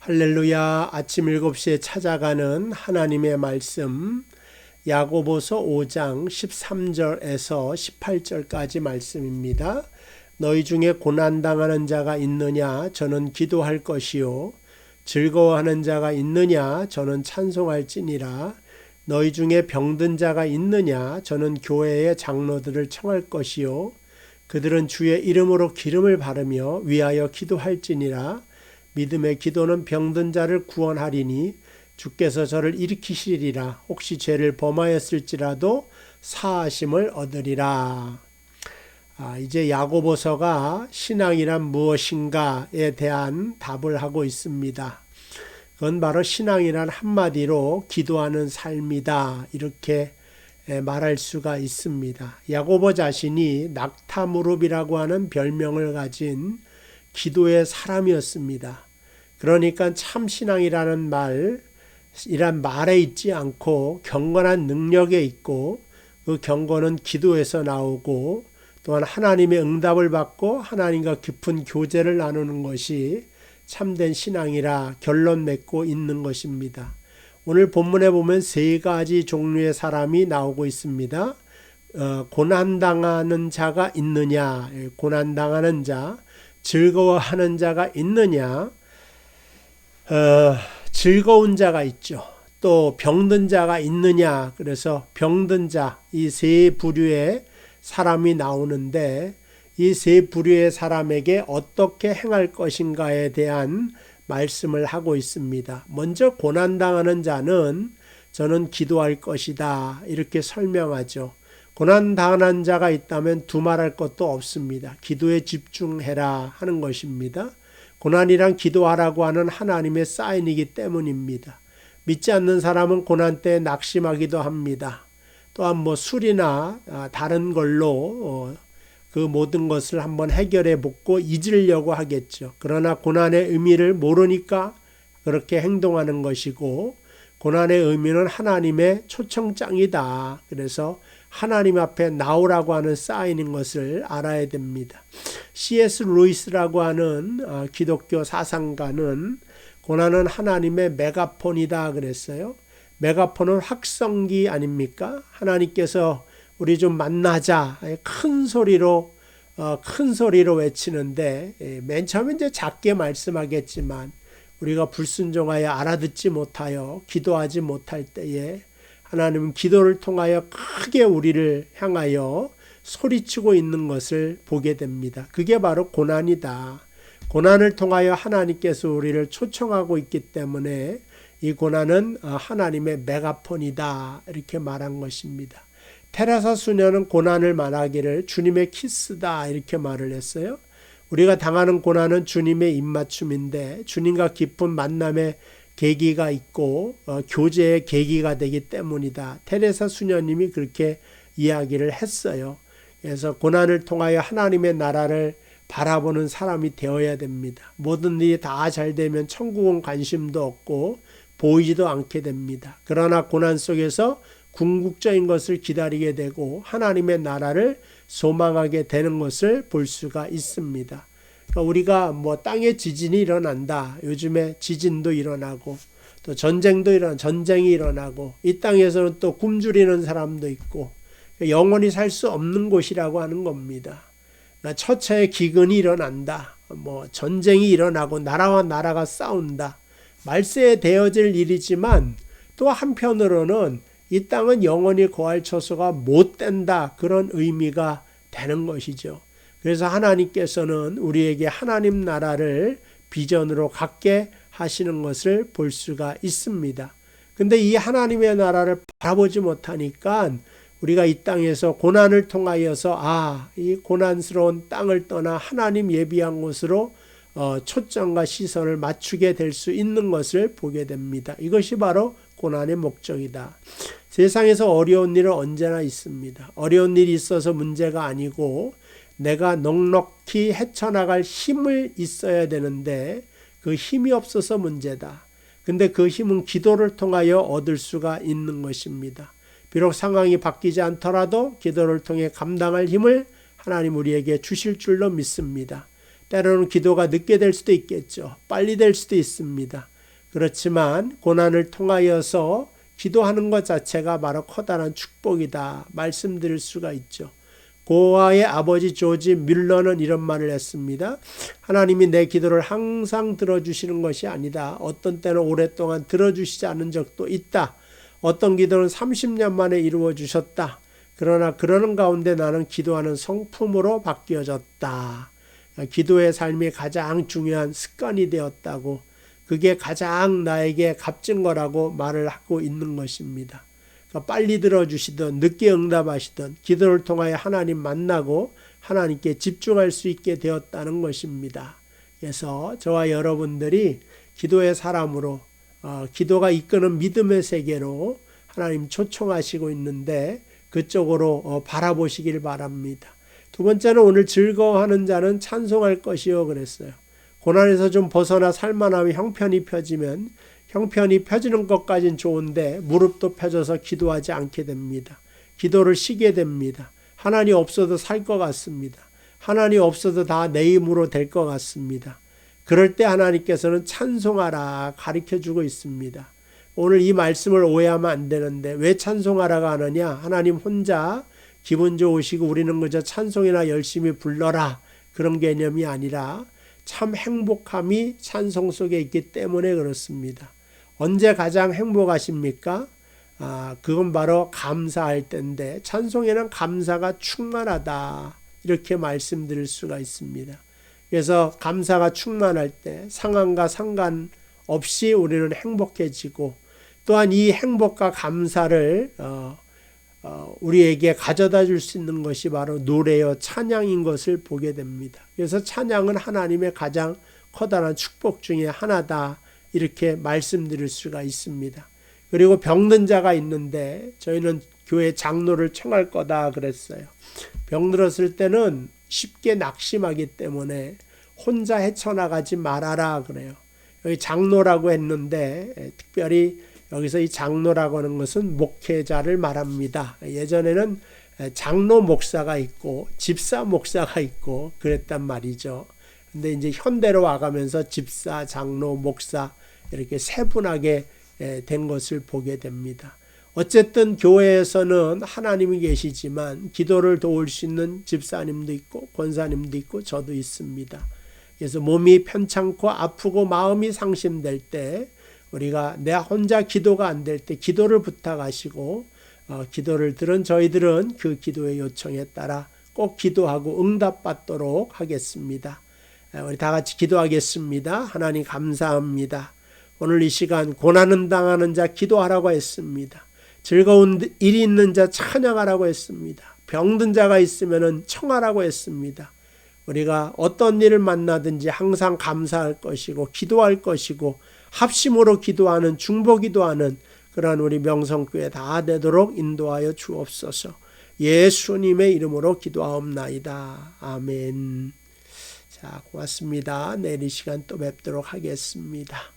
할렐루야. 아침 7시에 찾아가는 하나님의 말씀, 야고보서 5장 13절에서 18절까지 말씀입니다. 너희 중에 고난당하는 자가 있느냐? 저는 기도할 것이요. 즐거워하는 자가 있느냐? 저는 찬송할지니라. 너희 중에 병든 자가 있느냐? 저는 교회의 장로들을 청할 것이요. 그들은 주의 이름으로 기름을 바르며 위하여 기도할지니라. 믿음의 기도는 병든 자를 구원하리니 주께서 저를 일으키시리라. 혹시 죄를 범하였을지라도 사하심을 얻으리라. 이제 야고보서가 신앙이란 무엇인가에 대한 답을 하고 있습니다. 그건 바로 신앙이란 한마디로 기도하는 삶이다, 이렇게 말할 수가 있습니다. 야고보 자신이 낙타무릎이라고 하는 별명을 가진 기도의 사람이었습니다. 그러니까 참신앙이라는 이란 말에 있지 않고 경건한 능력에 있고, 그 경건은 기도에서 나오고, 또한 하나님의 응답을 받고 하나님과 깊은 교제를 나누는 것이 참된 신앙이라 결론 맺고 있는 것입니다. 오늘 본문에 보면 세 가지 종류의 사람이 나오고 있습니다. 고난당하는 자가 있느냐, 고난당하는 자, 즐거워하는 자가 있느냐, 즐거운 자가 있죠. 또 병든 자가 있느냐. 그래서 병든 자, 이 세 부류의 사람이 나오는데, 이 세 부류의 사람에게 어떻게 행할 것인가에 대한 말씀을 하고 있습니다. 먼저 고난당하는 자는 저는 기도할 것이다, 이렇게 설명하죠. 고난당하는 자가 있다면 두말할 것도 없습니다. 기도에 집중해라 하는 것입니다. 고난이란 기도하라고 하는 하나님의 사인이기 때문입니다. 믿지 않는 사람은 고난 때 낙심하기도 합니다. 또한 술이나 다른 걸로 그 모든 것을 한번 해결해 보고 잊으려고 하겠죠. 그러나 고난의 의미를 모르니까 그렇게 행동하는 것이고, 고난의 의미는 하나님의 초청장이다. 그래서 하나님 앞에 나오라고 하는 사인인 것을 알아야 됩니다. C.S. 루이스라고 하는 기독교 사상가는 고난은 하나님의 메가폰이다 그랬어요. 메가폰은 확성기 아닙니까? 하나님께서 우리 좀 만나자, 큰 소리로 외치는데, 맨 처음에 이제 작게 말씀하겠지만 우리가 불순종하여 알아듣지 못하여 기도하지 못할 때에 하나님은 기도를 통하여 크게 우리를 향하여 소리치고 있는 것을 보게 됩니다. 그게 바로 고난이다. 고난을 통하여 하나님께서 우리를 초청하고 있기 때문에 이 고난은 하나님의 메가폰이다, 이렇게 말한 것입니다. 테레사 수녀는 고난을 말하기를 주님의 키스다, 이렇게 말을 했어요. 우리가 당하는 고난은 주님의 입맞춤인데, 주님과 깊은 만남의 계기가 있고 교제의 계기가 되기 때문이다. 테레사 수녀님이 그렇게 이야기를 했어요. 그래서 고난을 통하여 하나님의 나라를 바라보는 사람이 되어야 됩니다. 모든 일이 다 잘 되면 천국은 관심도 없고 보이지도 않게 됩니다. 그러나 고난 속에서 궁극적인 것을 기다리게 되고 하나님의 나라를 소망하게 되는 것을 볼 수가 있습니다. 우리가 땅에 지진이 일어난다. 요즘에 지진도 일어나고 또 전쟁이 일어나고, 이 땅에서는 또 굶주리는 사람도 있고, 영원히 살 수 없는 곳이라고 하는 겁니다. 처처에 기근이 일어난다. 전쟁이 일어나고 나라와 나라가 싸운다. 말세에 되어질 일이지만 또 한편으로는 이 땅은 영원히 거할 처소가 못 된다, 그런 의미가 되는 것이죠. 그래서 하나님께서는 우리에게 하나님 나라를 비전으로 갖게 하시는 것을 볼 수가 있습니다. 근데 이 하나님의 나라를 바라보지 못하니까 우리가 이 땅에서 고난을 통하여서 이 고난스러운 땅을 떠나 하나님 예비한 곳으로 초점과 시선을 맞추게 될 수 있는 것을 보게 됩니다. 이것이 바로 고난의 목적이다. 세상에서 어려운 일은 언제나 있습니다. 어려운 일이 있어서 문제가 아니고 내가 넉넉히 헤쳐나갈 힘을 있어야 되는데 그 힘이 없어서 문제다. 근데 그 힘은 기도를 통하여 얻을 수가 있는 것입니다. 비록 상황이 바뀌지 않더라도 기도를 통해 감당할 힘을 하나님 우리에게 주실 줄로 믿습니다. 때로는 기도가 늦게 될 수도 있겠죠. 빨리 될 수도 있습니다. 그렇지만 고난을 통하여서 기도하는 것 자체가 바로 커다란 축복이다 말씀드릴 수가 있죠. 고아의 아버지 조지 뮬러는 이런 말을 했습니다. 하나님이 내 기도를 항상 들어주시는 것이 아니다. 어떤 때는 오랫동안 들어주시지 않은 적도 있다. 어떤 기도는 30년 만에 이루어 주셨다. 그러나 그러는 가운데 나는 기도하는 성품으로 바뀌어졌다. 기도의 삶이 가장 중요한 습관이 되었다고, 그게 가장 나에게 값진 거라고 말을 하고 있는 것입니다. 그러니까 빨리 들어주시든 늦게 응답하시든 기도를 통하여 하나님 만나고 하나님께 집중할 수 있게 되었다는 것입니다. 그래서 저와 여러분들이 기도의 사람으로 기도가 이끄는 믿음의 세계로 하나님 초청하시고 있는데 그쪽으로 바라보시길 바랍니다. 두 번째는 오늘 즐거워하는 자는 찬송할 것이요 그랬어요. 고난에서 좀 벗어나 살만하면 형편이 펴지면 형편이 펴지는 것까진 좋은데 무릎도 펴져서 기도하지 않게 됩니다. 기도를 쉬게 됩니다. 하나님 없어도 살 것 같습니다. 하나님 없어도 다 내 힘으로 될 것 같습니다. 그럴 때 하나님께서는 찬송하라 가르쳐주고 있습니다. 오늘 이 말씀을 오해하면 안 되는데 왜 찬송하라가 하느냐? 하나님 혼자 기분 좋으시고 우리는 그저 찬송이나 열심히 불러라 그런 개념이 아니라 참 행복함이 찬송 속에 있기 때문에 그렇습니다. 언제 가장 행복하십니까? 그건 바로 감사할 때인데 찬송에는 감사가 충만하다 이렇게 말씀드릴 수가 있습니다. 그래서 감사가 충만할 때 상황과 상관없이 우리는 행복해지고 또한 이 행복과 감사를 우리에게 가져다 줄 수 있는 것이 바로 노래요 찬양인 것을 보게 됩니다. 그래서 찬양은 하나님의 가장 커다란 축복 중에 하나다 이렇게 말씀드릴 수가 있습니다. 그리고 병든 자가 있는데 저희는 교회 장로를 청할 거다 그랬어요. 병들었을 때는 쉽게 낙심하기 때문에 혼자 헤쳐나가지 말아라 그래요. 여기 장로라고 했는데 특별히 여기서 이 장로라고 하는 것은 목회자를 말합니다. 예전에는 장로 목사가 있고 집사 목사가 있고 그랬단 말이죠. 근데 이제 현대로 와가면서 집사, 장로, 목사 이렇게 세분하게 된 것을 보게 됩니다. 어쨌든 교회에서는 하나님이 계시지만 기도를 도울 수 있는 집사님도 있고 권사님도 있고 저도 있습니다. 그래서 몸이 편찮고 아프고 마음이 상심될 때 우리가 내 혼자 기도가 안 될 때 기도를 부탁하시고 기도를 들은 저희들은 그 기도의 요청에 따라 꼭 기도하고 응답받도록 하겠습니다. 우리 다 같이 기도하겠습니다. 하나님 감사합니다. 오늘 이 시간 고난을 당하는 자 기도하라고 했습니다. 즐거운 일이 있는 자 찬양하라고 했습니다. 병든 자가 있으면 청하라고 했습니다. 우리가 어떤 일을 만나든지 항상 감사할 것이고 기도할 것이고 합심으로 기도하는 중보기도하는 그러한 우리 명성교회 다 되도록 인도하여 주옵소서. 예수님의 이름으로 기도하옵나이다. 아멘. 자, 고맙습니다. 내일 이 시간 또 뵙도록 하겠습니다.